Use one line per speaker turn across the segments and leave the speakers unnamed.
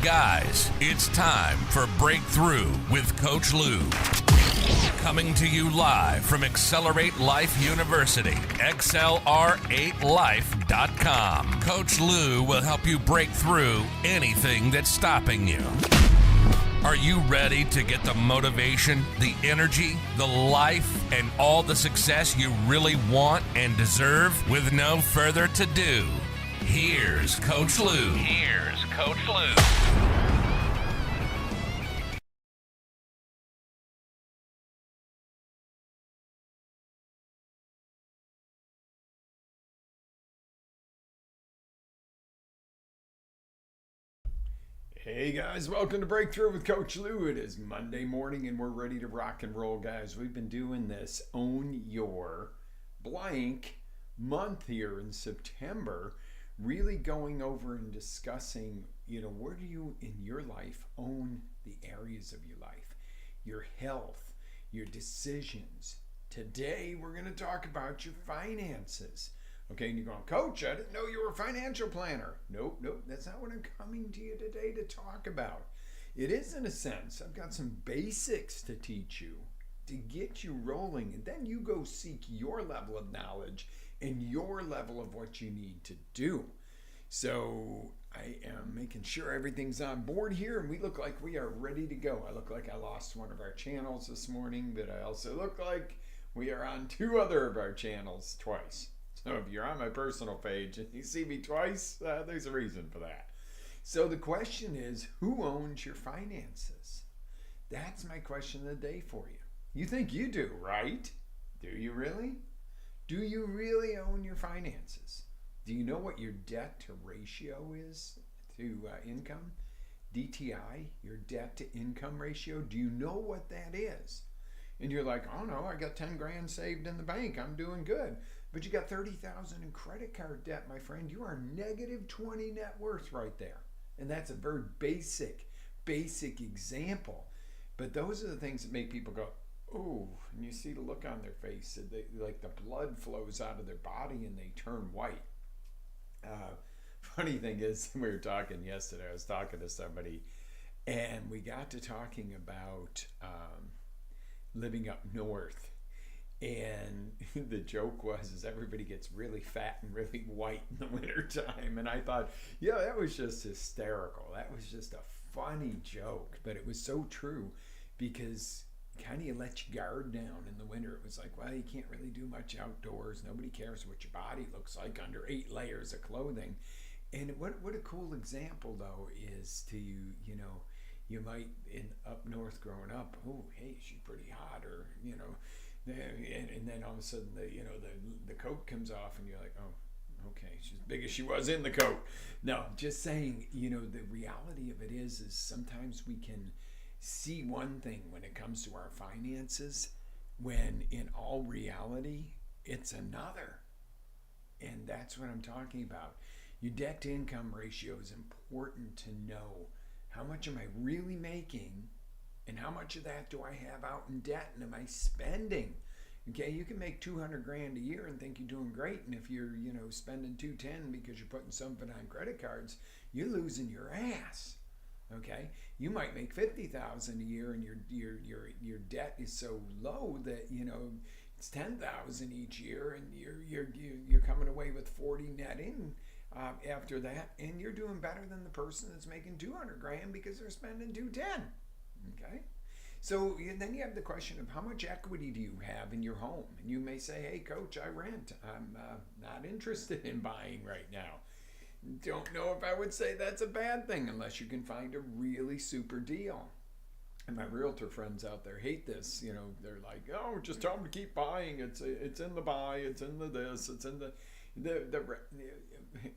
Guys, it's time for Breakthrough with Coach Lew. Coming to you live from Accelerate Life University, XLR8Life.com. Coach Lew will help you break through anything that's stopping you. Are you ready to get the motivation, the energy, the life, and all the success you really want and deserve? With no further ado, here's Coach Lew.
Hey guys, welcome to Breakthrough with Coach Lew. It is Monday morning and we're ready to rock and roll, guys. We've been doing this Own Your Blank month here in September, really going over and discussing, where do you in your life own the areas of your life, your health, your decisions. Today, we're going to talk about your finances. Okay, and you're going, Coach, I didn't know you were a financial planner. Nope, that's not what I'm coming to you today to talk about. It is in a sense. I've got some basics to teach you to get you rolling, and then you go seek your level of knowledge and your level of what you need to do. So I am making sure everything's on board here, and we look like we are ready to go. I look like I lost one of our channels this morning, but I also look like we are on two other of our channels twice. So if you're on my personal page and you see me twice, there's a reason for that. So the question is, who owns your finances? That's my question of the day for you. You think you do, right? Do you really? Do you really own your finances? Do you know what your debt to ratio is to income? DTI, your debt to income ratio. Do you know what that is? And you're like, oh no, I got 10 grand saved in the bank. I'm doing good. But you got 30,000 in credit card debt, my friend. You are negative 20 net worth right there. And that's a very basic example. But those are the things that make people go, oh, and you see the look on their face. Like the blood flows out of their body and they turn white. Funny thing is, we were talking yesterday. I was talking to somebody and we got to talking about living up north. And the joke was everybody gets really fat and really white in the wintertime. And I thought, yeah, that was just hysterical. That was just a funny joke. But it was so true because kind of you let your guard down in the winter. It was like, well, you can't really do much outdoors. Nobody cares what your body looks like under 8 layers of clothing. And what a cool example, though, is to, you might up north growing up, oh, hey, she's pretty hot, or, and then all of a sudden the coat comes off and you're like, oh, okay, she's as big as she was in the coat. No, just saying, the reality of it is sometimes we can see one thing when it comes to our finances, when in all reality it's another. And that's what I'm talking about. Your debt to income ratio is important to know. How much am I really making? And how much of that do I have out in debt, and am I spending? Okay, you can make 200 grand a year and think you're doing great, and if you're, spending 210 because you're putting something on credit cards, you're losing your ass. Okay, you might make 50,000 a year, and your debt is so low that it's 10,000 each year, and you're coming away with 40 net in. After that, and you're doing better than the person that's making 200 grand because they're spending 210. Okay, so then you have the question of how much equity do you have in your home? And you may say, hey, Coach, I rent. I'm not interested in buying right now. Don't know if I would say that's a bad thing unless you can find a really super deal. And my realtor friends out there hate this. They're like, oh, just tell them to keep buying. It's in the buy. It's in the this. It's in the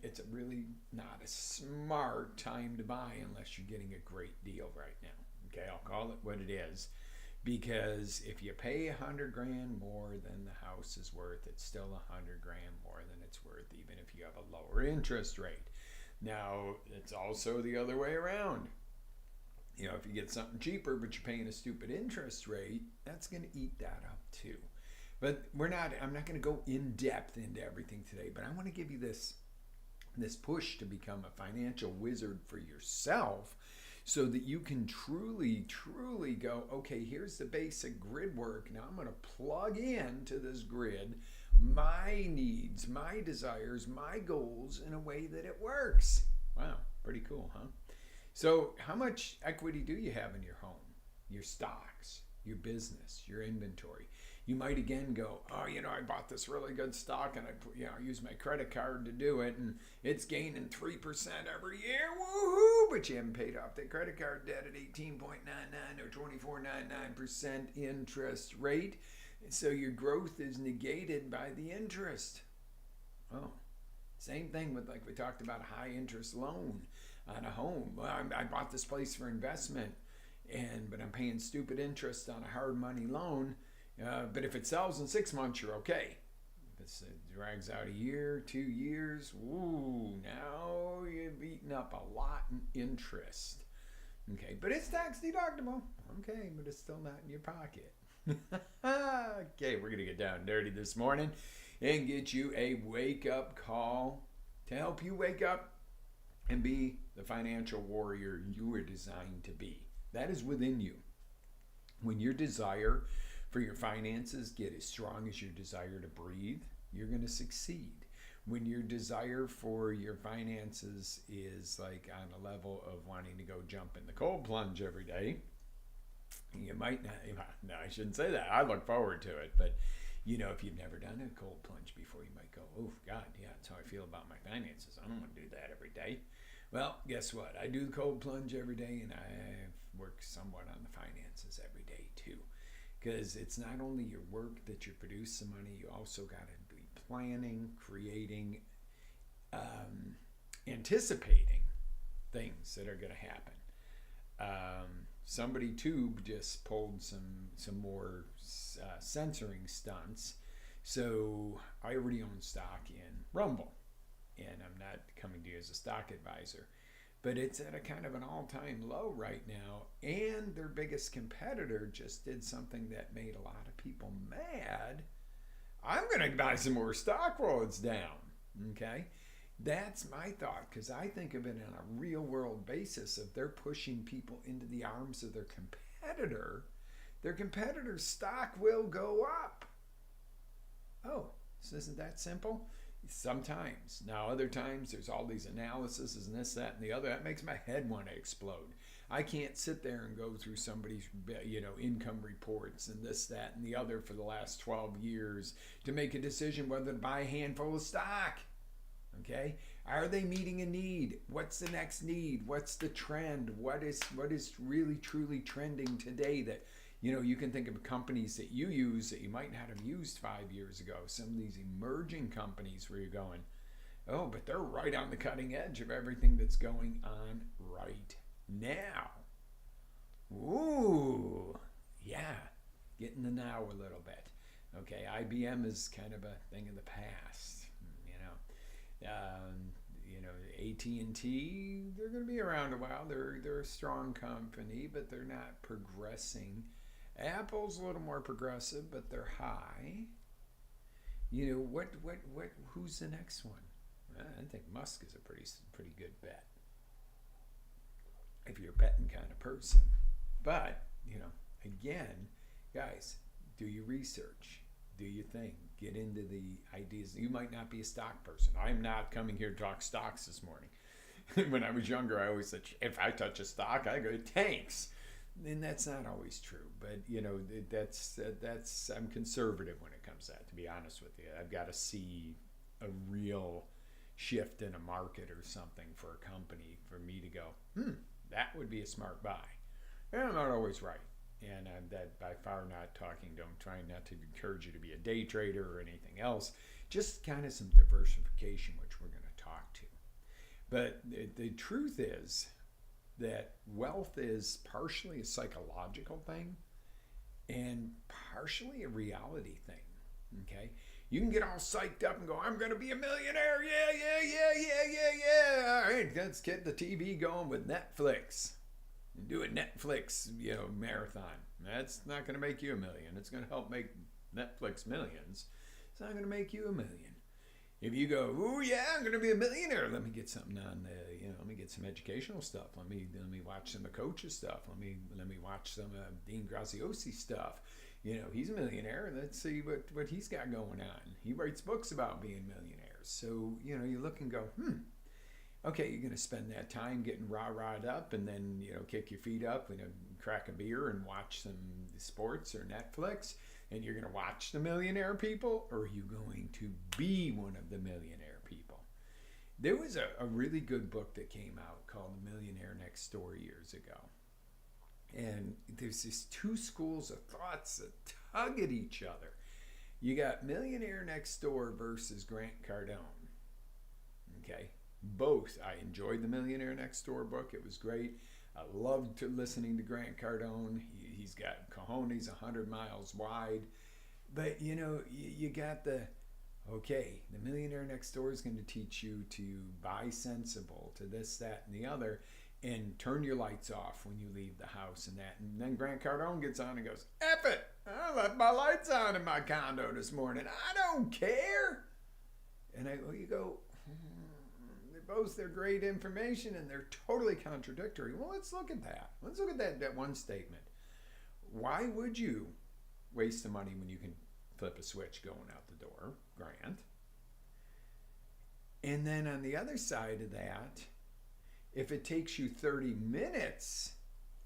it's really not a smart time to buy unless you're getting a great deal right now. Okay, I'll call it what it is, because if you pay 100 grand more than the house is worth, it's still 100 grand more than it's worth, even if you have a lower interest rate. Now, it's also the other way around. If you get something cheaper but you're paying a stupid interest rate, that's going to eat that up too. But I'm not going to go in depth into everything today, but I want to give you this this push to become a financial wizard for yourself, so that you can truly go, okay, here's the basic grid work. Now I'm going to plug into this grid my needs, my desires, my goals in a way that it works. Wow, pretty cool, huh? So how much equity do you have in your home, your stocks, your business, your inventory? You might again go, oh, I bought this really good stock and I use my credit card to do it, and it's gaining 3% every year. Woohoo! But you haven't paid off that credit card debt at 18.99 or 24.99% interest rate. So your growth is negated by the interest. Oh, same thing with, like we talked about, a high interest loan on a home. Well, I bought this place for investment, but I'm paying stupid interest on a hard money loan. But if it sells in 6 months, you're okay. If it drags out a year, 2 years, now you've eaten up a lot in interest. Okay, but it's tax deductible. Okay, but it's still not in your pocket. Okay, we're going to get down dirty this morning and get you a wake-up call to help you wake up and be the financial warrior you were designed to be. That is within you. When your desire for your finances get as strong as your desire to breathe, you're going to succeed. When your desire for your finances is like on a level of wanting to go jump in the cold plunge every day, you might not, no, I shouldn't say that. I look forward to it. But, if you've never done a cold plunge before, you might go, oh, God, yeah, that's how I feel about my finances. I don't want to do that every day. Well, guess what? I do the cold plunge every day, and I work somewhat on the finances every day, too. Because it's not only your work that you produce the money, you also got to be planning, creating, anticipating things that are going to happen. Somebody tube just pulled some more censoring stunts. So I already own stock in Rumble, and I'm not coming to you as a stock advisor, but it's at a kind of an all-time low right now, and their biggest competitor just did something that made a lot of people mad. I'm going to buy some more stock while it's down, okay? That's my thought, because I think of it on a real-world basis. If they're pushing people into the arms of their competitor's stock will go up. Oh, this isn't that simple? Sometimes. Now, other times, there's all these analyses and this, that, and the other. That makes my head want to explode. I can't sit there and go through somebody's, income reports and this, that, and the other for the last 12 years to make a decision whether to buy a handful of stock. Okay? Are they meeting a need? What's the next need? What's the trend? What is really, truly trending today that, you can think of companies that you use that you might not have used 5 years ago. Some of these emerging companies where you're going, oh, but they're right on the cutting edge of everything that's going on right now. Ooh, yeah, get in the now a little bit. Okay, IBM is kind of a thing of the past. AT&T, they're going to be around a while. They're a strong company, but they're not progressing. Apple's a little more progressive, but they're high. Who's the next one? I think Musk is a pretty good bet, if you're a betting kind of person. But, again, guys, do your research. Do your thing. Get into the ideas. You might not be a stock person. I'm not coming here to talk stocks this morning. When I was younger, I always said, if I touch a stock, I go, tanks. And that's not always true. But, that's I'm conservative when it comes to that, to be honest with you. I've got to see a real shift in a market or something for a company for me to go, that would be a smart buy. And I'm not always right. And I'm that by far not talking to them, trying not to encourage you to be a day trader or anything else. Just kind of some diversification, which we're going to talk to. But the truth is that wealth is partially a psychological thing and partially a reality thing. Okay? You can get all psyched up and go, I'm going to be a millionaire. Yeah. All right, let's get the TV going with Netflix. Do a Netflix, marathon. That's not going to make you a million. It's going to help make Netflix millions. It's not going to make you a million. If you go, oh yeah, I'm gonna be a millionaire. Let me get something on let me get some educational stuff. Let me watch some of Coach's stuff. Let me watch some of Dean Graziosi stuff. He's a millionaire. Let's see what he's got going on. He writes books about being millionaires. So, you look and go, okay, you're going to spend that time getting rah-rahed up and then, kick your feet up and crack a beer and watch some sports or Netflix, and you're going to watch the millionaire people, or are you going to be one of the millionaire people? There was a really good book that came out called The Millionaire Next Door years ago. And there's these two schools of thoughts that tug at each other. You got Millionaire Next Door versus Grant Cardone. Okay, both. I enjoyed the Millionaire Next Door book. It was great. I loved listening to Grant Cardone. He's got cojones 100 miles wide. But, you got the Millionaire Next Door is going to teach you to buy sensible, to this, that, and the other, and turn your lights off when you leave the house and that. And then Grant Cardone gets on and goes, F it! I left my lights on in my condo this morning. I don't care. And you go, they're great information and they're totally contradictory. Well, let's look at that. Let's look at that one statement. Why would you waste the money when you can flip a switch going out the door, Grant? And then on the other side of that, if it takes you 30 minutes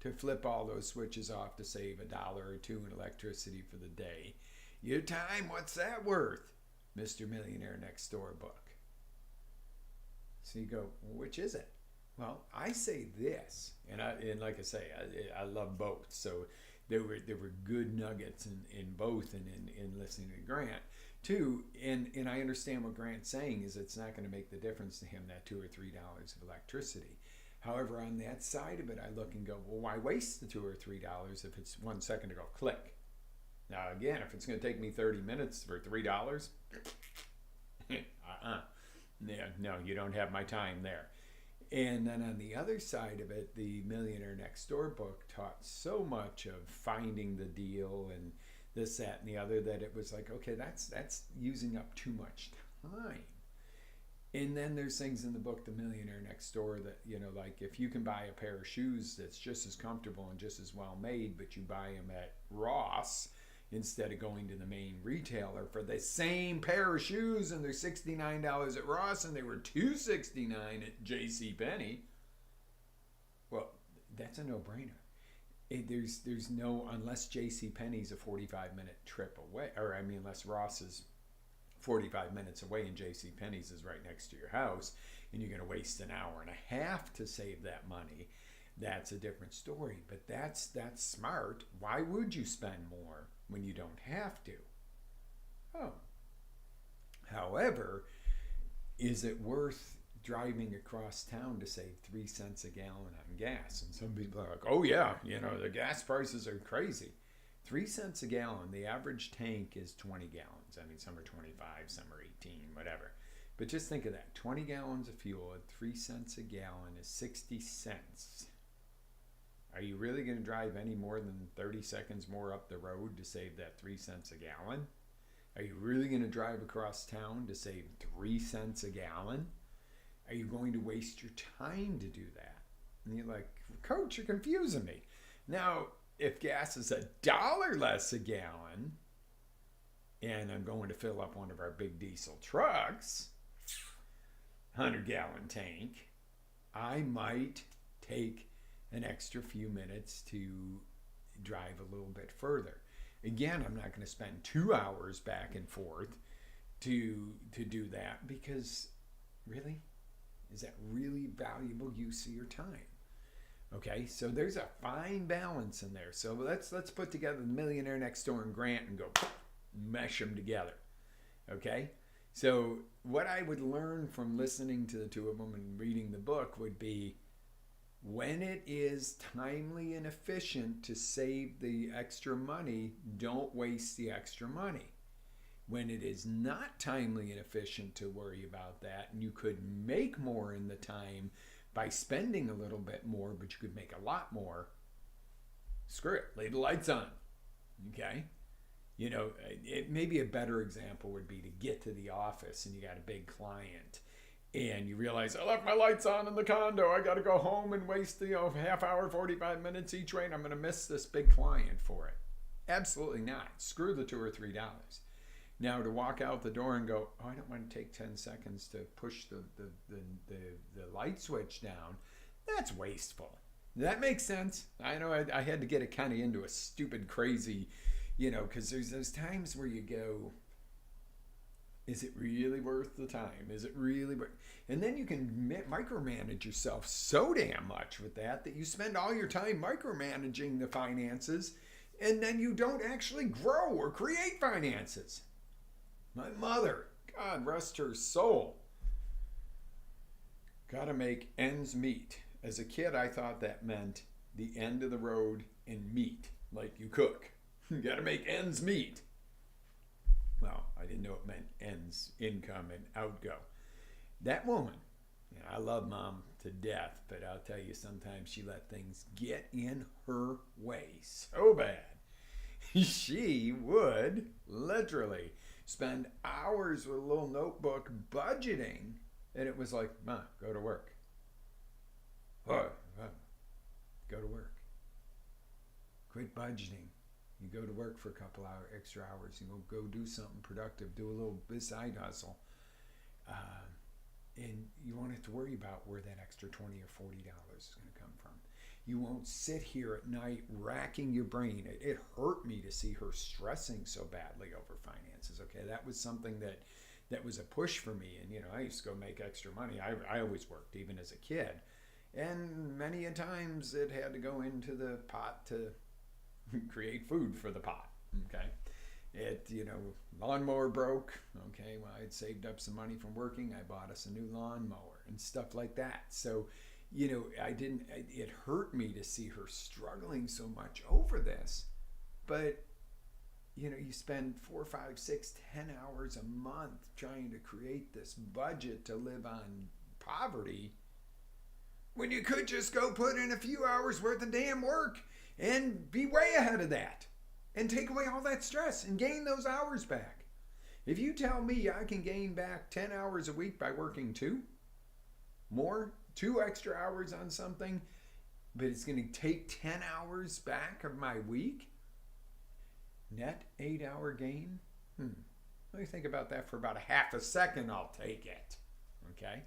to flip all those switches off to save $1 or $2 in electricity for the day, your time, what's that worth? Mr. Millionaire Next Door book. So you go, well, which is it? Well, I say this, and like I say, I love both. So there were good nuggets in both, and in listening to Grant too. And I understand what Grant's saying is it's not going to make the difference to him, that $2 or $3 of electricity. However, on that side of it, I look and go, well, why waste the $2 or $3 if it's 1 second to go click? Now, again, if it's going to take me 30 minutes for $3, yeah, no, you don't have my time there. And then on the other side of it, the Millionaire Next Door book taught so much of finding the deal and this, that, and the other, that it was like, okay, that's using up too much time. And then there's things in the book, The Millionaire Next Door, that, like if you can buy a pair of shoes that's just as comfortable and just as well made, but you buy them at Ross instead of going to the main retailer for the same pair of shoes, and they're $69 at Ross and they were $269 at JCPenney. Well, that's a no-brainer. There's no, unless JCPenney's a 45-minute trip away, unless Ross is 45 minutes away and JCPenney's is right next to your house, and you're going to waste an hour and a half to save that money, that's a different story. But that's smart. Why would you spend more when you don't have to? Oh. However, is it worth driving across town to save 3 cents a gallon on gas? And some people are like, oh yeah, the gas prices are crazy. 3 cents a gallon. The average tank is 20 gallons. Some are 25, some are 18, whatever. But just think of that. 20 gallons of fuel at 3 cents a gallon is 60 cents. Are you really going to drive any more than 30 seconds more up the road to save that 3 cents a gallon? Are you really going to drive across town to save 3 cents a gallon? Are you going to waste your time to do that? And you're like, Coach, you're confusing me. Now, if gas is $1 less a gallon, and I'm going to fill up one of our big diesel trucks, 100-gallon tank, I might take an extra few minutes to drive a little bit further. Again, I'm not going to spend 2 hours back and forth to do that, because really, is that really valuable use of your time? Okay, so there's a fine balance in there. So let's put together the Millionaire Next Door and Grant and go mesh them together. Okay, so what I would learn from listening to the two of them and reading the book would be, when it is timely and efficient to save the extra money, don't waste the extra money. When it is not timely and efficient to worry about that, and you could make more in the time by spending a little bit more, but you could make a lot more, screw it, leave the lights on. Okay? Maybe a better example would be to get to the office and you got a big client and you realize, I left my lights on in the condo. I got to go home and waste, half hour, 45 minutes each way, and I'm going to miss this big client for it. Absolutely not. Screw the $2 or $3. Now, to walk out the door and go, I don't want to take 10 seconds to push the light switch down, that's wasteful. Does that make sense? I know I had to get it kind of into a stupid, crazy, because there's those times where you go, is it really worth the time? Is it really worth? And then you can micromanage yourself so damn much with that you spend all your time micromanaging the finances, and then you don't actually grow or create finances. My mother, God rest her soul, gotta make ends meet. As a kid, I thought that meant the end of the road and meat, like you cook. You gotta make ends meet. Well, I didn't know it meant ends, income, and outgo. That woman, and I love Mom to death, but I'll tell you, sometimes she let things get in her way so bad. She would literally spend hours with a little notebook budgeting, and it was like, Ma, go to work. What? Go to work. Quit budgeting. You go to work for a couple extra hours. You go do something productive. Do a little side hustle. And you won't have to worry about where that extra $20 or $40 is going to come from. You won't sit here at night racking your brain. It hurt me to see her stressing so badly over finances. Okay, that was something that was a push for me. And, I used to go make extra money. I always worked, even as a kid. And many a times it had to go into the pot to create food for the pot. Okay. Lawnmower broke. Okay. Well, I'd saved up some money from working. I bought us a new lawnmower and stuff like that. So, it hurt me to see her struggling so much over this. But, you spend 4, 5, 6, 10 hours a month trying to create this budget to live on poverty, when you could just go put in a few hours worth of damn work and be way ahead of that and take away all that stress and gain those hours back. If you tell me I can gain back 10 hours a week by working 2 extra hours on something, but it's going to take 10 hours back of my week, net 8-hour gain, let me think about that for about a half a second. I'll take it. Okay.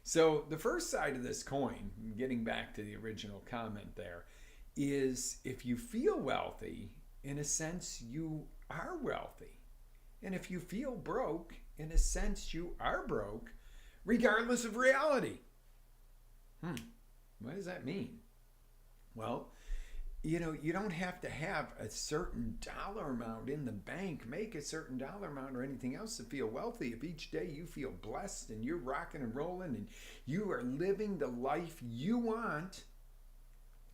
So the first side of this coin, getting back to the original comment there, is if you feel wealthy, in a sense, you are wealthy. And if you feel broke, in a sense, you are broke, regardless of reality. What does that mean? Well, you don't have to have a certain dollar amount in the bank, make a certain dollar amount or anything else to feel wealthy. If each day you feel blessed and you're rocking and rolling and you are living the life you want,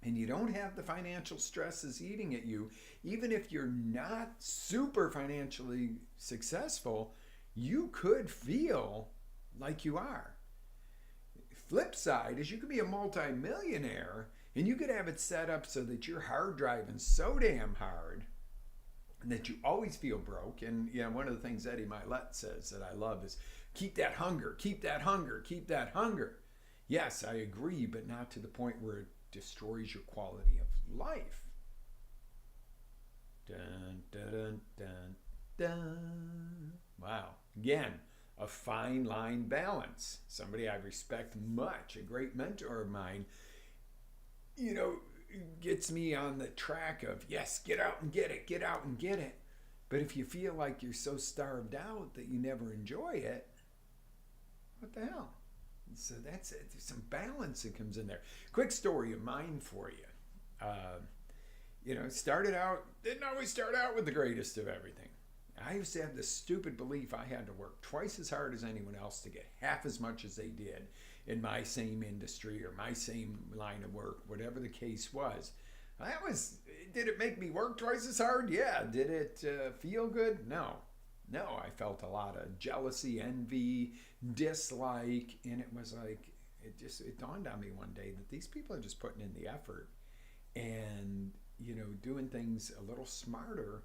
and you don't have the financial stresses eating at you, even if you're not super financially successful, you could feel like you are. Flip side is you could be a multi-millionaire and you could have it set up so that you're hard driving so damn hard that you always feel broke. And one of the things Eddie Milet says that I love is keep that hunger, keep that hunger, keep that hunger. Yes, I agree, but not to the point where it destroys your quality of life. Dun, dun, dun, dun, dun. Wow. Again, a fine line balance. Somebody I respect much, a great mentor of mine, gets me on the track of, yes, get out and get it, get out and get it. But if you feel like you're so starved out that you never enjoy it, what the hell? So that's it. There's some balance that comes in there. Quick story of mine for you. Started out, didn't always start out with the greatest of everything. I used to have this stupid belief I had to work twice as hard as anyone else to get half as much as they did in my same industry or my same line of work, whatever the case was. Did it make me work twice as hard? Yeah. Did it feel good? No, I felt a lot of jealousy, envy, dislike, and it was like, it dawned on me one day that these people are just putting in the effort and, doing things a little smarter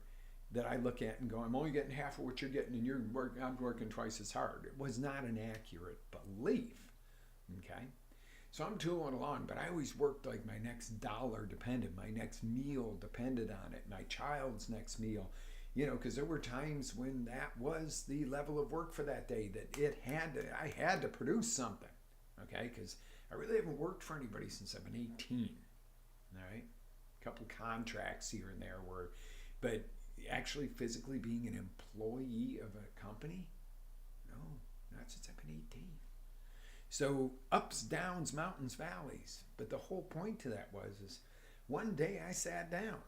that I look at and go, I'm only getting half of what you're getting and I'm working twice as hard. It was not an accurate belief. Okay? So I'm tooling along, but I always worked like my next dollar depended, my next meal depended on it, my child's next meal, because there were times when that was the level of work for that day, that I had to produce something, okay? Because I really haven't worked for anybody since I've been 18, all right? A couple contracts here and there but actually physically being an employee of a company, no, not since I've been 18. So ups, downs, mountains, valleys. But the whole point to that is one day I sat down,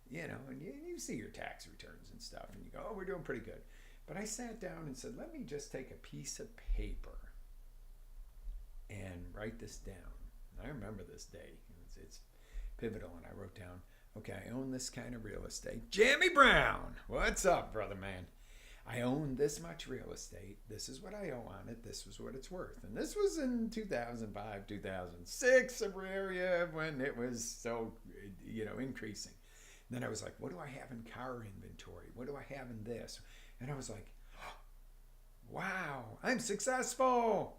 and you see your tax returns and stuff, and you go, oh, we're doing pretty good. But I sat down and said, let me just take a piece of paper and write this down. And I remember this day. It's pivotal. And I wrote down, okay, I own this kind of real estate. Jimmy Brown, what's up, brother man? I own this much real estate. This is what I owe on it. This was what it's worth. And this was in 2005, 2006, a area when it was so, increasing. And then I was like, what do I have in car inventory? What do I have in this? And I was like, wow, I'm successful.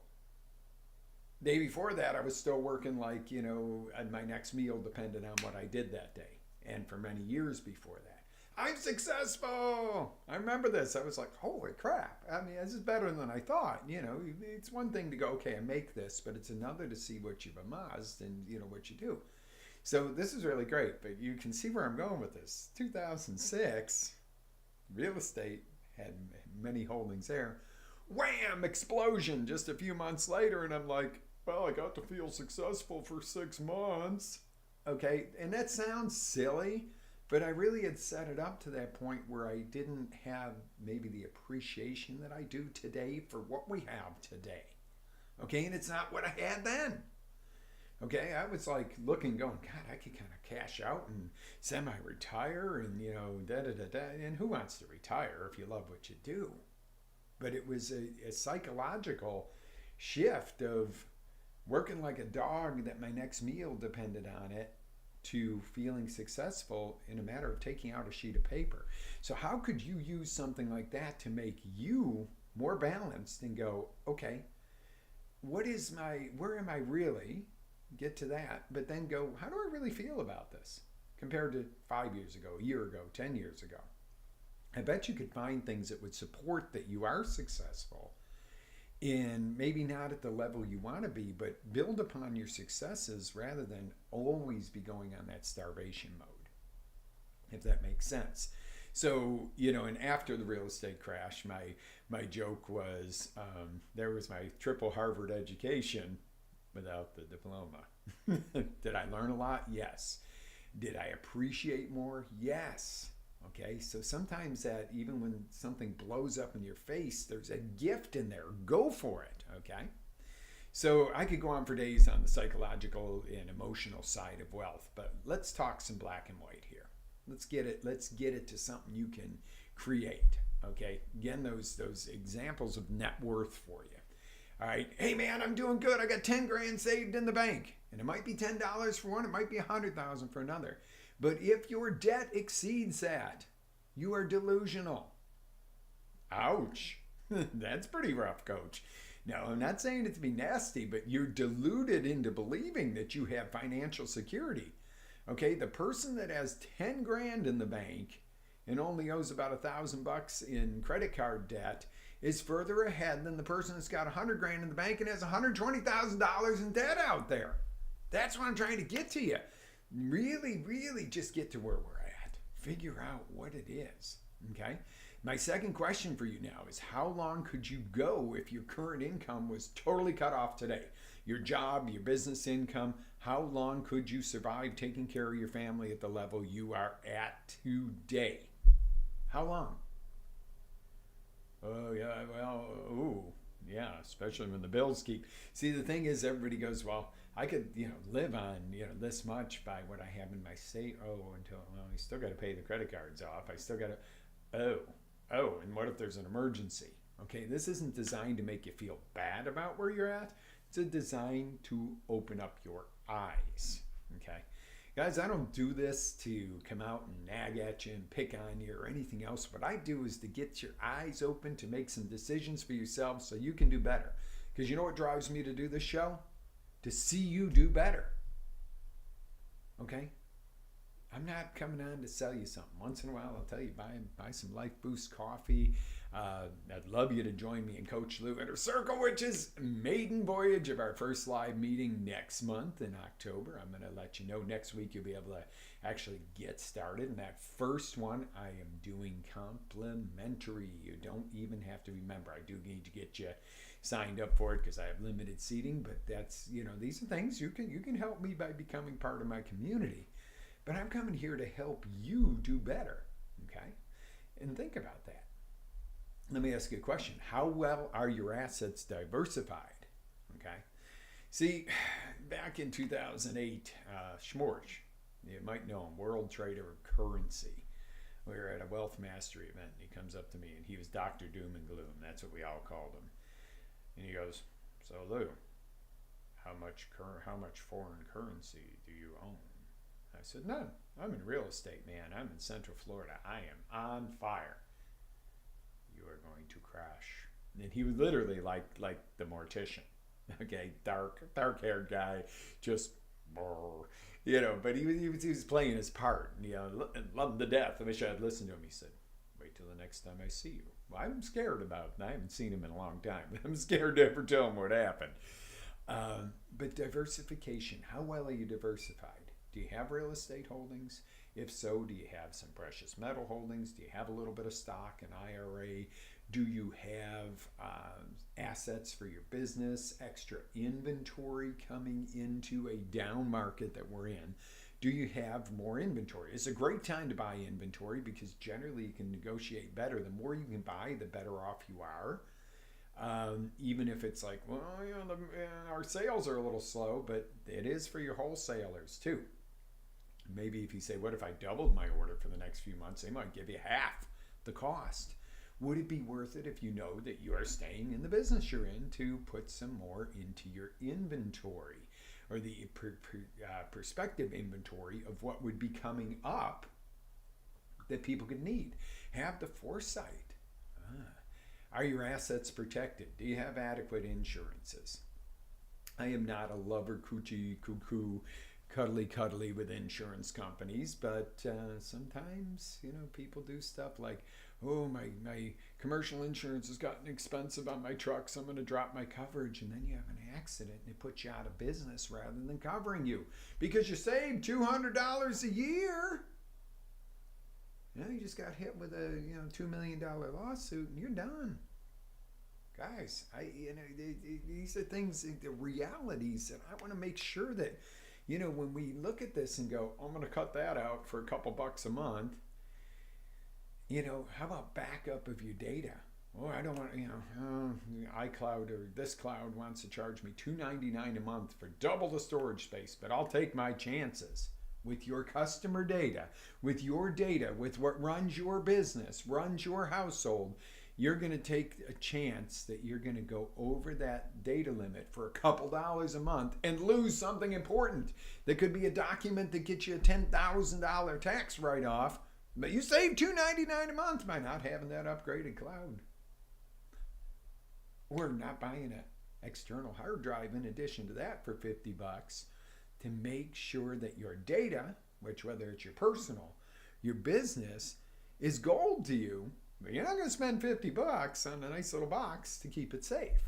Day before that, I was still working and my next meal depended on what I did that day. And for many years before that. I'm successful. I remember this. I was like, holy crap. I mean, this is better than I thought. It's one thing to go, okay, I make this, but it's another to see what you've amassed and, what you do. So this is really great, but you can see where I'm going with this. 2006, real estate had many holdings there. Wham! Explosion just a few months later, and I'm like, well, I got to feel successful for 6 months. Okay, and that sounds silly, but I really had set it up to that point where I didn't have maybe the appreciation that I do today for what we have today. Okay, and it's not what I had then. Okay, I was like looking, going, God, I could kind of cash out and semi-retire and, da-da-da-da. And who wants to retire if you love what you do? But it was a psychological shift of working like a dog that my next meal depended on it, to feeling successful in a matter of taking out a sheet of paper. So how could you use something like that to make you more balanced and go, okay, where am I really? Get to that, but then go, how do I really feel about this compared to 5 years ago, a year ago, 10 years ago? I bet you could find things that would support that you are successful, and maybe not at the level you want to be, but build upon your successes rather than always be going on that starvation mode, if that makes sense. So, and after the real estate crash, my joke was, there was my triple Harvard education without the diploma. Did I learn a lot? Yes. Did I appreciate more? Yes. Okay, so sometimes that even when something blows up in your face, there's a gift in there. Go for it, okay? So I could go on for days on the psychological and emotional side of wealth, but let's talk some black and white here. Let's get it to something you can create, okay? Again, those examples of net worth for you. All right, hey man, I'm doing good. I got 10 grand saved in the bank, and it might be $10 for one, it might be $100,000 for another. But if your debt exceeds that, you are delusional. Ouch. That's pretty rough, coach. No, I'm not saying it to be nasty, but you're deluded into believing that you have financial security. Okay, the person that has 10 grand in the bank and only owes about $1,000 in credit card debt is further ahead than the person that's got 100 grand in the bank and has $120,000 in debt out there. That's what I'm trying to get to you. Really, really just get to where we're at. Figure out what it is, okay? My second question for you now is, how long could you go if your current income was totally cut off today? Your job, your business income, how long could you survive taking care of your family at the level you are at today? How long? Oh, yeah, well, ooh, yeah, especially when the bills keep. See, the thing is, everybody goes, well, I could, live on, this much by what I have in my state. Oh, until, well, I still got to pay the credit cards off. I still got to, and what if there's an emergency? Okay, this isn't designed to make you feel bad about where you're at. It's designed to open up your eyes, okay? Guys, I don't do this to come out and nag at you and pick on you or anything else. What I do is to get your eyes open to make some decisions for yourself so you can do better. Because you know what drives me to do this show? To see you do better. Okay? I'm not coming on to sell you something. Once in a while, I'll tell you, buy some Life Boost coffee. I'd love you to join me in Coach Lew Inner Circle, which is maiden voyage of our first live meeting next month in October. I'm going to let you know next week you'll be able to actually get started. And that first one, I am doing complimentary. You don't even have to remember. I do need to get you signed up for it because I have limited seating. But that's, these are things you can help me by becoming part of my community. But I'm coming here to help you do better, okay? And think about that. Let me ask you a question. How well are your assets diversified, okay? See, back in 2008, Schmorch, you might know him, World Trader of Currency. We were at a Wealth Mastery event, and he comes up to me, and he was Dr. Doom and Gloom. That's what we all called him. And he goes, "So, Lou, how much foreign currency do you own?" I said, "None. I'm in real estate, man. I'm in Central Florida. I am on fire." "You are going to crash." And he was literally like the mortician, okay, dark-haired guy, just, but he was playing his part, loved to death. I wish I had listened to him. He said, "Wait till the next time I see you." Well, I'm scared about it. I haven't seen him in a long time. I'm scared to ever tell him what happened. But diversification, how well are you diversified? Do you have real estate holdings? If so, do you have some precious metal holdings? Do you have a little bit of stock, an IRA? Do you have assets for your business, extra inventory coming into a down market that we're in? Do you have more inventory? It's a great time to buy inventory because generally you can negotiate better. The more you can buy, the better off you are. Even if it's like, well, our sales are a little slow, but it is for your wholesalers too. Maybe if you say, what if I doubled my order for the next few months? They might give you half the cost. Would it be worth it if you know that you are staying in the business you're in to put some more into your inventory or the prospective inventory of what would be coming up that people could need? Have the foresight. Are your assets protected? Do you have adequate insurances? I am not a lover coochie cuckoo cuddly with insurance companies, but sometimes people do stuff like, oh, my commercial insurance has gotten expensive on my truck, so I'm going to drop my coverage, and then you have an accident and it puts you out of business rather than covering you because you saved $200 a year. You just got hit with a $2 million lawsuit and you're done. Guys, these are things, the realities that I want to make sure that when we look at this and go, I'm going to cut that out for a couple bucks a month, how about backup of your data? Oh, I don't want, iCloud or this cloud wants to charge me $299 a month for double the storage space, but I'll take my chances with your customer data, with what runs your business, runs your household. You're going to take a chance that you're going to go over that data limit for a couple dollars a month and lose something important. That could be a document that gets you a $10,000 tax write-off, but you save $299 a month by not having that upgraded cloud. Or not buying an external hard drive in addition to that for $50 to make sure that your data, which whether it's your personal, your business, is gold to you. But you're not going to spend $50 on a nice little box to keep it safe.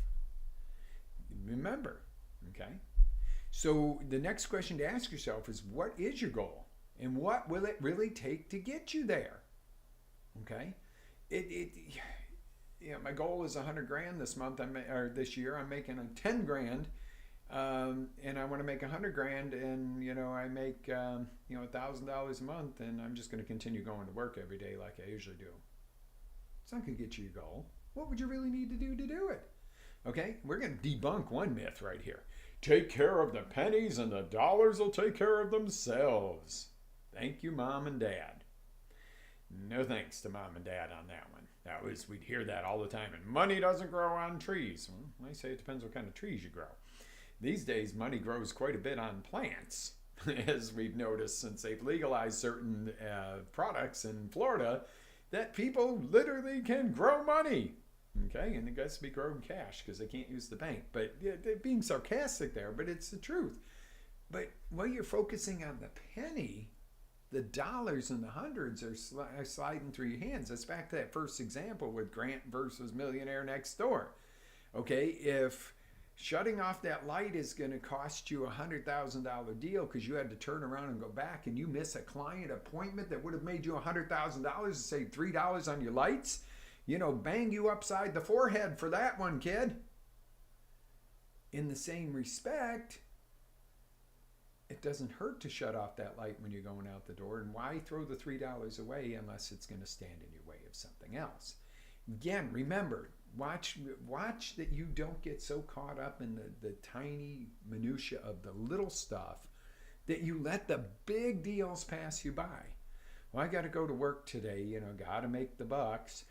Remember, okay? So the next question to ask yourself is, what is your goal? And what will it really take to get you there? Okay? My goal is $100,000 this month, or this year. I'm making $10,000, and I want to make $100,000, and I make $1,000 a month, and I'm just going to continue going to work every day like I usually do. It's not going to get you your goal. What would you really need to do it? Okay, we're going to debunk one myth right here. Take care of the pennies and the dollars will take care of themselves. Thank you, Mom and Dad. No thanks to Mom and Dad on that one. We'd hear that all the time. And money doesn't grow on trees. Well, I say it depends what kind of trees you grow. These days, money grows quite a bit on plants. as we've noticed since they've legalized certain products in Florida, that people literally can grow money. Okay, and it has to be grown cash because they can't use the bank. But yeah, they're being sarcastic there, but it's the truth. But while you're focusing on the penny, the dollars and the hundreds are sliding through your hands. That's back to that first example with Grant versus Millionaire Next Door. Okay, if shutting off that light is going to cost you a $100,000 deal because you had to turn around and go back and you miss a client appointment that would have made you $100,000 to save $3 on your lights, bang you upside the forehead for that one, kid. In the same respect, it doesn't hurt to shut off that light when you're going out the door. And why throw the $3 away unless it's going to stand in your way of something else? Again, remember, watch that you don't get so caught up in the tiny minutia of the little stuff that you let the big deals pass you by. Well, I got to go to work today, got to make the bucks.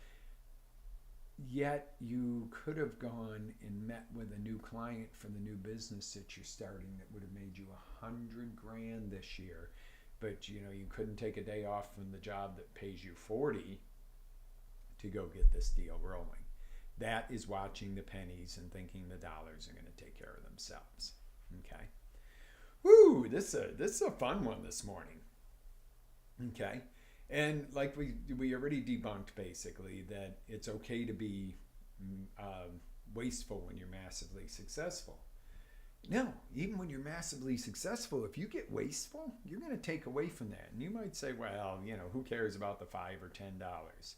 Yet you could have gone and met with a new client for the new business that you're starting that would have made you $100,000 this year. But you couldn't take a day off from the job that pays you $40 to go get this deal rolling. That is watching the pennies and thinking the dollars are going to take care of themselves. Okay. Woo! This is a fun one this morning. Okay. And like we already debunked basically that it's okay to be wasteful when you're massively successful. No, even when you're massively successful, if you get wasteful, you're going to take away from that. And you might say, well, who cares about the $5 or $10?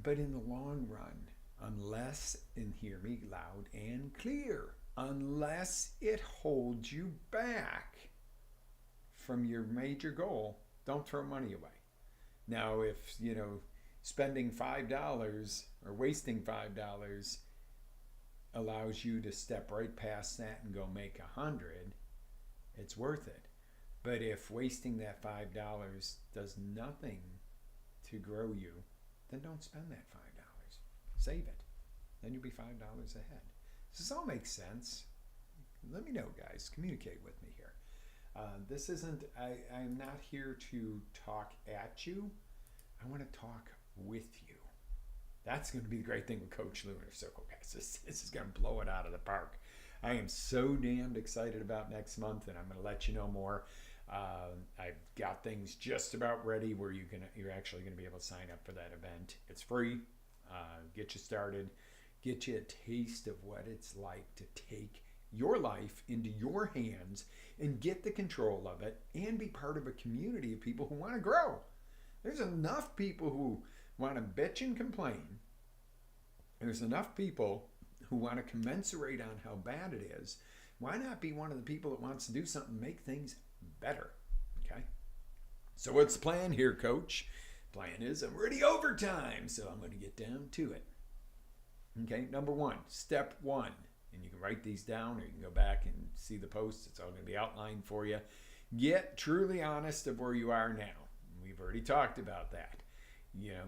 But in the long run, unless, and hear me loud and clear, unless it holds you back from your major goal, don't throw money away. Now, if, spending $5 or wasting $5 allows you to step right past that and go make 100, it's worth it. But if wasting that $5 does nothing to grow you, then don't spend that $5. Save it. Then you'll be $5 ahead. Does this all make sense? Let me know, guys. Communicate with me here. This isn't, I'm not here to talk at you. I want to talk with you. That's going to be the great thing with Coach Lew Inner Circle, guys. This is going to blow it out of the park. I am so damned excited about next month, and I'm going to let you know more. I've got things just about ready where you're actually going to be able to sign up for that event. It's free. Get you started. Get you a taste of what it's like to take your life into your hands and get the control of it and be part of a community of people who want to grow. There's enough people who want to bitch and complain. There's enough people who want to commiserate on how bad it is. Why not be one of the people that wants to do something, make things better? Okay. So what's the plan here, Coach? Plan is I'm already overtime, so I'm going to get down to it. Okay. Number one, step one. And you can write these down or you can go back and see the posts. It's all going to be outlined for you. Get truly honest of where you are now. We've already talked about that.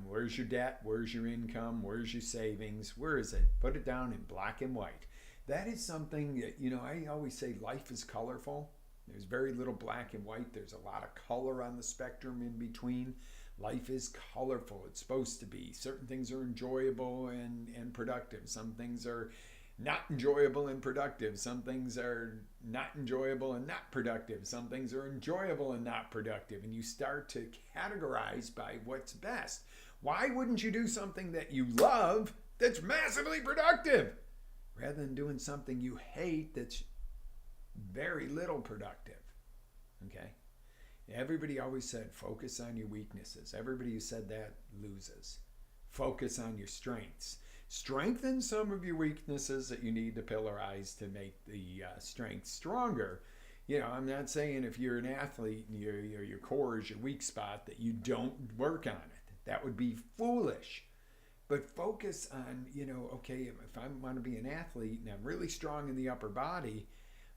Where's your debt? Where's your income? Where's your savings? Where is it? Put it down in black and white. That is something that, I always say life is colorful. There's very little black and white. There's a lot of color on the spectrum in between. Life is colorful. It's supposed to be. Certain things are enjoyable and productive. Some things are not enjoyable and productive. Some things are not enjoyable and not productive. Some things are enjoyable and not productive. And you start to categorize by what's best. Why wouldn't you do something that you love that's massively productive rather than doing something you hate that's very little productive? Okay? Everybody always said focus on your weaknesses. Everybody who said that loses. Focus on your strengths. Strengthen some of your weaknesses that you need to pillarize to make the strength stronger. I'm not saying if you're an athlete and your core is your weak spot that you don't work on it. That would be foolish. But focus on, okay, if I want to be an athlete and I'm really strong in the upper body,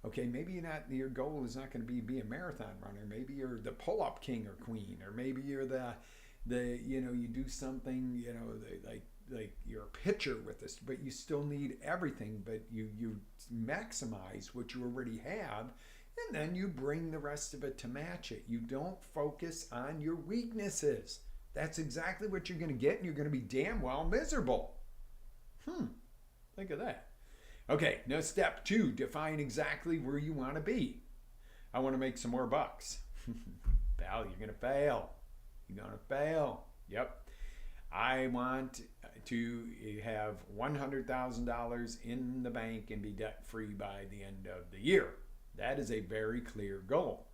okay, maybe your goal is not going to be a marathon runner. Maybe you're the pull-up king or queen, or maybe you're you do something, like you're a pitcher with this, but you still need everything, but you maximize what you already have And then you bring the rest of it to match it. You don't focus on your weaknesses. That's exactly what you're going to get, and you're going to be damn well miserable. Think of that. Okay, now step 2, define exactly where you want to be. I want to make some more bucks. Pal, you're going to fail. You're going to fail. Yep. I want to have $100,000 in the bank and be debt-free by the end of the year. That is a very clear goal.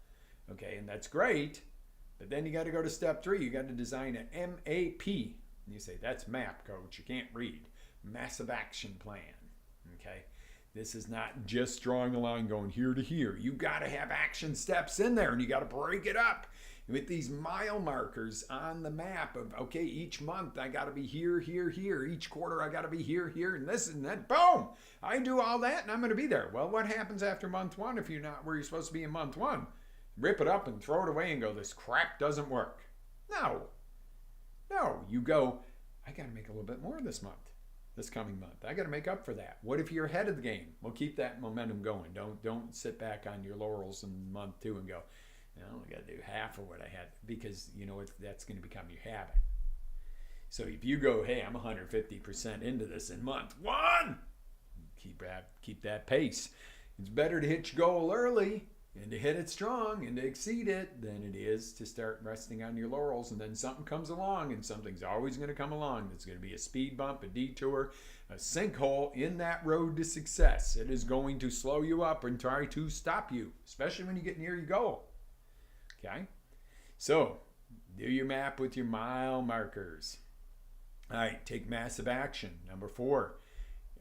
Okay, and that's great, but then you got to go to step 3. You got to design an MAP. And you say, that's MAP, coach. You can't read. Massive action plan. Okay, this is not just drawing a line going here to here. You got to have action steps in there, and you got to break it up with these mile markers on the map of, okay, each month I got to be here, here, here. Each quarter I got to be here, here, and this and that. Boom! I do all that, and I'm going to be there. Well, what happens after month 1 if you're not where you're supposed to be in month 1? Rip it up and throw it away and go, this crap doesn't work. No. You go, I got to make a little bit more this month. This coming month, I got to make up for that. What if you're ahead of the game? Well, keep that momentum going. Don't sit back on your laurels in month 2 and go, I only got to do half of what I had, because you know that's going to become your habit. So if you go, hey, I'm 150% into this in month 1, keep that pace. It's better to hit your goal early and to hit it strong and to exceed it than it is to start resting on your laurels, and then something comes along, and something's always going to come along that's going to be a speed bump, a detour, a sinkhole in that road to success. It is going to slow you up and try to stop you, especially when you get near your goal. Okay? So, do your map with your mile markers. All right, take massive action. Number 4,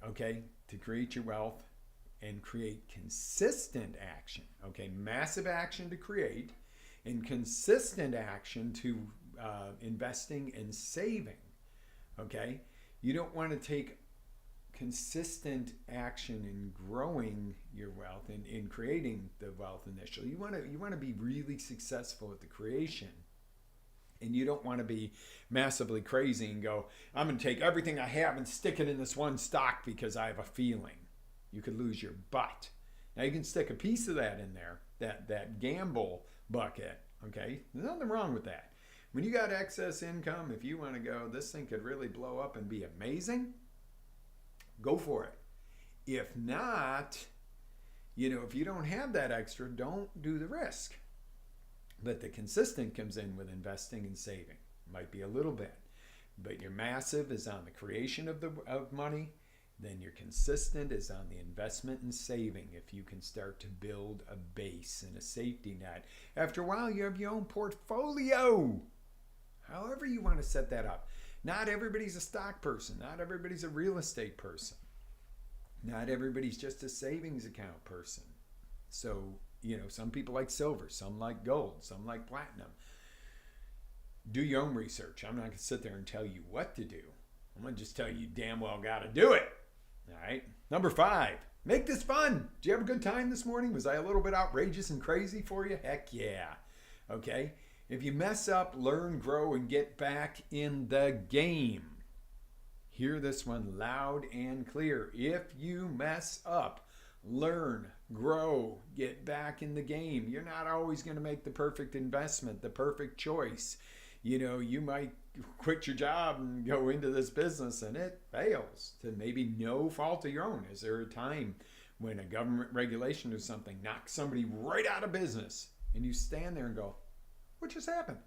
okay, to create your wealth and create consistent action. Okay, massive action to create and consistent action to investing and saving. Okay, you don't want to take consistent action in growing your wealth and in creating the wealth initially. You want to be really successful at the creation. And you don't want to be massively crazy and go, I'm going to take everything I have and stick it in this one stock because I have a feeling. You could lose your butt. Now you can stick a piece of that in there, that gamble bucket, okay? There's nothing wrong with that. When you got excess income, if you want to go, this thing could really blow up and be amazing, go for it. If not, if you don't have that extra, don't do the risk. But the consistent comes in with investing and saving. Might be a little bit, but your massive is on the creation of money. Then your consistent is on the investment and saving. If you can start to build a base and a safety net, after a while you have your own portfolio. However you want to set that up. Not everybody's a stock person. Not everybody's a real estate person. Not everybody's just a savings account person. So, some people like silver, some like gold, some like platinum. Do your own research. I'm not going to sit there and tell you what to do. I'm going to just tell you damn well got to do it. All right. Number 5, make this fun. Did you have a good time this morning? Was I a little bit outrageous and crazy for you? Heck yeah. Okay. If you mess up, learn, grow, and get back in the game. Hear this one loud and clear. If you mess up, learn, grow, get back in the game. You're not always going to make the perfect investment, the perfect choice. You might quit your job and go into this business and it fails to maybe no fault of your own. Is there a time when a government regulation or something knocks somebody right out of business and you stand there and go, what just happened?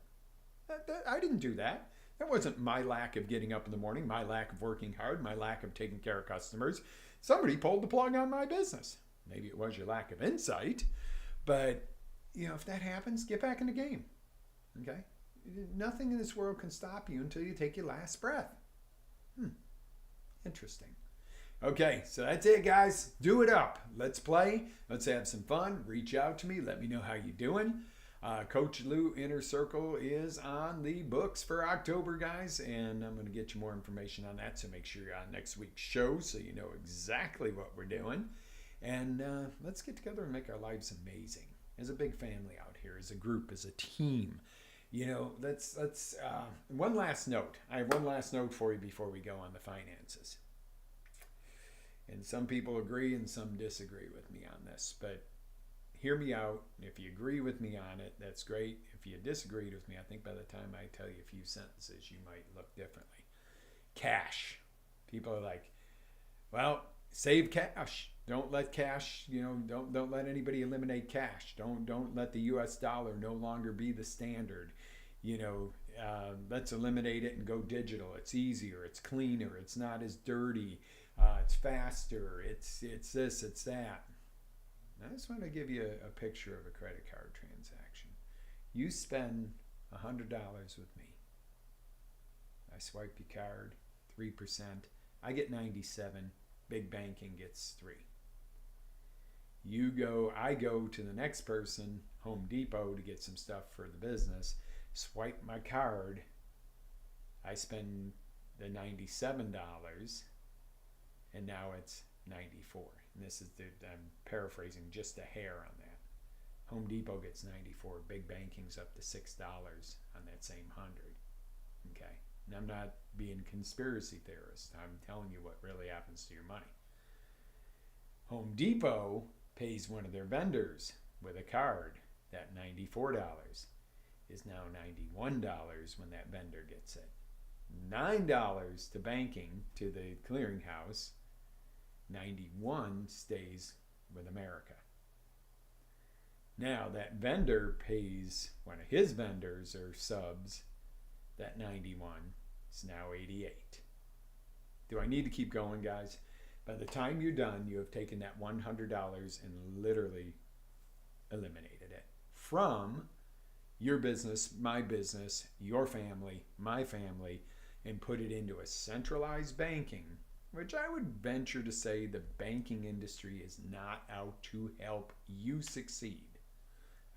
I didn't do that. That wasn't my lack of getting up in the morning, my lack of working hard, my lack of taking care of customers. Somebody pulled the plug on my business. Maybe it was your lack of insight, but if that happens, get back in the game. Okay? Nothing in this world can stop you until you take your last breath. Interesting. Okay, so that's it, guys. Do it up. Let's play. Let's have some fun. Reach out to me. Let me know how you're doing. Coach Lew Inner Circle is on the books for October, guys, and I'm going to get you more information on that, so make sure you're on next week's show so you know exactly what we're doing. And let's get together and make our lives amazing as a big family out here, as a group, as a team. Let's one last note. I have one last note for you before we go on the finances. And some people agree and some disagree with me on this, but hear me out. If you agree with me on it, that's great. If you disagreed with me, I think by the time I tell you a few sentences, you might look differently. Cash. People are like, well, save cash. Don't let cash, don't let anybody eliminate cash. Don't let the US dollar no longer be the standard. Let's eliminate it and go digital. It's easier, it's cleaner, it's not as dirty, it's faster, it's this, it's that. I just want to give you a picture of a credit card transaction. You spend $100 with me. I swipe your card, 3%. I get 97. Big banking gets 3. I go to the next person, Home Depot, to get some stuff for the business. Swipe my card. I spend the $97, and now it's 94. And this is I'm paraphrasing just a hair on that. Home Depot gets 94. Big banking's up to $6 on that same 100. Okay, and I'm not being conspiracy theorist. I'm telling you what really happens to your money. Home Depot pays one of their vendors with a card. That $94 is now $91 when that vendor gets it. $9 to banking, to the clearinghouse. 91 stays with America. Now that vendor pays one of his vendors or subs. That 91 is now 88. Do I need to keep going, guys? By the time you're done, you have taken that $100 and literally eliminated it from your business, my business, your family, my family, and put it into a centralized banking, which I would venture to say the banking industry is not out to help you succeed.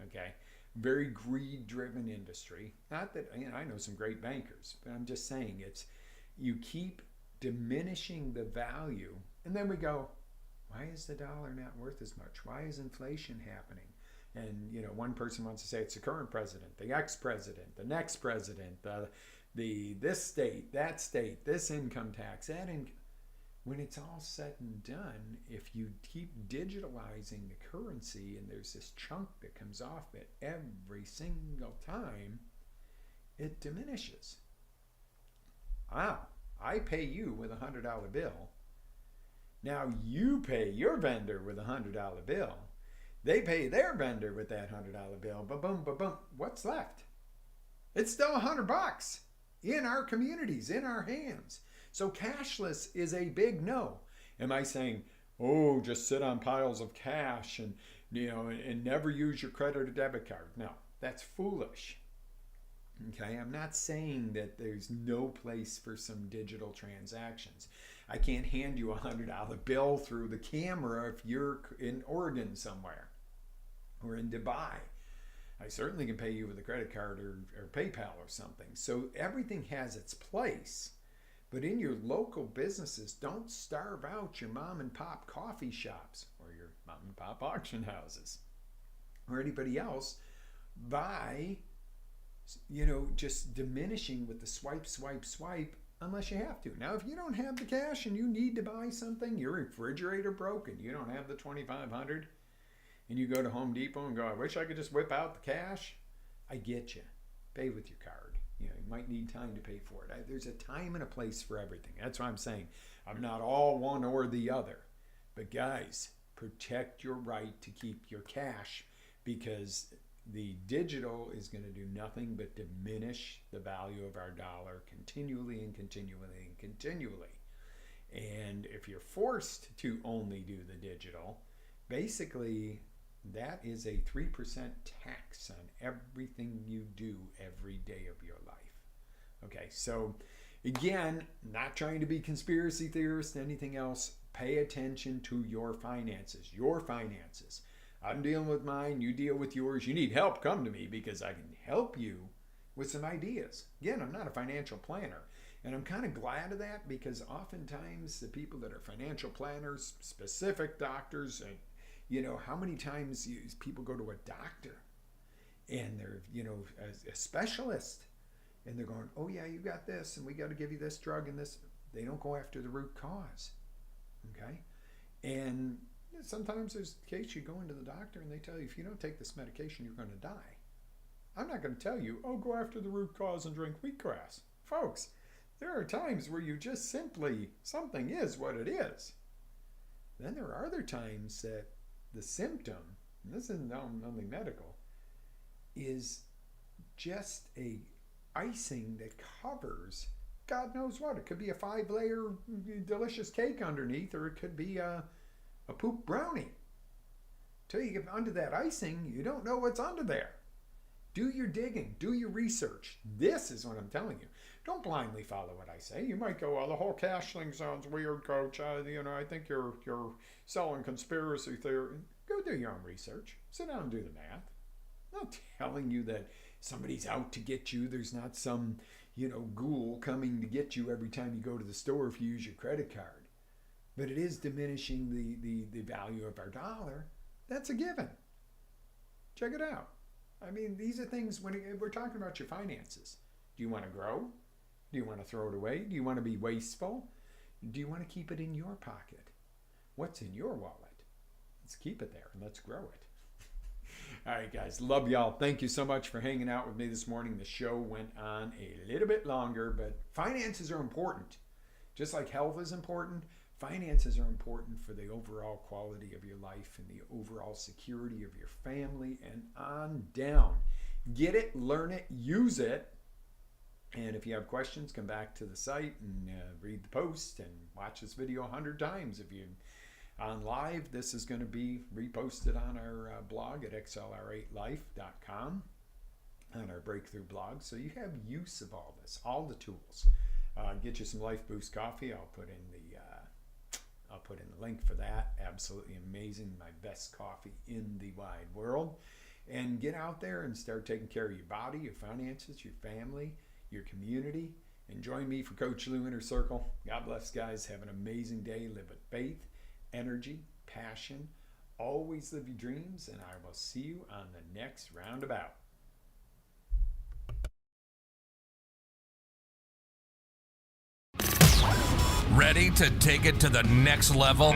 Okay? Very greed-driven industry. Not that, I know some great bankers, but I'm just saying you keep diminishing the value, and then we go, why is the dollar not worth as much? Why is inflation happening? And one person wants to say it's the current president, the ex-president, the next president, this state, that state, this income tax, that income. When it's all said and done, if you keep digitalizing the currency and there's this chunk that comes off it every single time, it diminishes. Wow, I pay you with a $100 bill. Now you pay your vendor with a $100 bill. They pay their vendor with that $100 bill. Ba-boom, ba-boom. What's left? It's still $100 in our communities, in our hands. So cashless is a big no. Am I saying, oh, just sit on piles of cash and never use your credit or debit card? No, that's foolish. Okay, I'm not saying that there's no place for some digital transactions. I can't hand you a $100 bill through the camera if you're in Oregon somewhere or in Dubai. I certainly can pay you with a credit card or PayPal or something. So everything has its place. But in your local businesses, don't starve out your mom and pop coffee shops or your mom and pop auction houses or anybody else by, just diminishing with the swipe, swipe, swipe unless you have to. Now, if you don't have the cash and you need to buy something, your refrigerator broke and you don't have the $2,500 and you go to Home Depot and go, I wish I could just whip out the cash. I get you. Pay with your card. You might need time to pay for it. There's a time and a place for everything. That's what I'm saying. I'm not all one or the other. But guys, protect your right to keep your cash because the digital is going to do nothing but diminish the value of our dollar continually and continually and continually. And if you're forced to only do the digital, basically that is a 3% tax on everything you do every day of your life. Okay, so again, not trying to be conspiracy theorist, anything else. Pay attention to your finances. Your finances. I'm dealing with mine, you deal with yours. You need help, come to me because I can help you with some ideas. Again, I'm not a financial planner. And I'm kind of glad of that because oftentimes the people that are financial planners, specific doctors, and how many times people go to a doctor and they're, a specialist and they're going, oh yeah, you got this and we got to give you this drug and this. They don't go after the root cause. Okay. And Sometimes there's a case you go into the doctor and they tell you, if you don't take this medication, you're going to die. I'm not going to tell you, oh, go after the root cause and drink wheatgrass. Folks, there are times where you just simply, something is what it is. Then there are other times that the symptom, and this isn't nothing medical, is just a icing that covers God knows what. It could be a 5-layer delicious cake underneath, or it could be a poop brownie. Till you get under that icing, you don't know what's under there. Do your digging. Do your research. This is what I'm telling you. Don't blindly follow what I say. You might go, well, the whole cash thing sounds weird, Coach. I think you're selling conspiracy theory. Go do your own research. Sit down and do the math. I'm not telling you that somebody's out to get you. There's not some, ghoul coming to get you every time you go to the store if you use your credit card. But it is diminishing the value of our dollar. That's a given. Check it out. I mean, these are things when we're talking about your finances. Do you want to grow? Do you want to throw it away? Do you want to be wasteful? Do you want to keep it in your pocket? What's in your wallet? Let's keep it there and let's grow it. All right, guys. Love y'all. Thank you so much for hanging out with me this morning. The show went on a little bit longer, but finances are important. Just like health is important, finances are important for the overall quality of your life and the overall security of your family and on down. Get it, learn it, use it. And if you have questions, come back to the site and read the post and watch this video 100 times. If you're on live, this is going to be reposted on our blog at xlr8life.com, on our Breakthrough blog. So you have use of all this, all the tools. Get you some Life Boost coffee. I'll put in the link for that. Absolutely amazing. My best coffee in the wide world. And get out there and start taking care of your body, your finances, your family, your community. And join me for Coach Lew Inner Circle. God bless, guys. Have an amazing day. Live with faith, energy, passion. Always live your dreams. And I will see you on the next roundabout.
Ready to take it to the next level?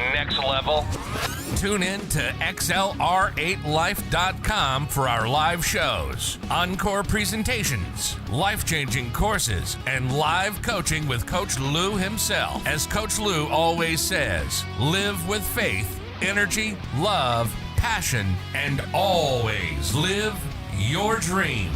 Tune in to XLR8Life.com for our live shows, encore presentations, life-changing courses, and live coaching with Coach Lew himself. As Coach Lew always says, live with faith, energy, love, passion, and always live your dream.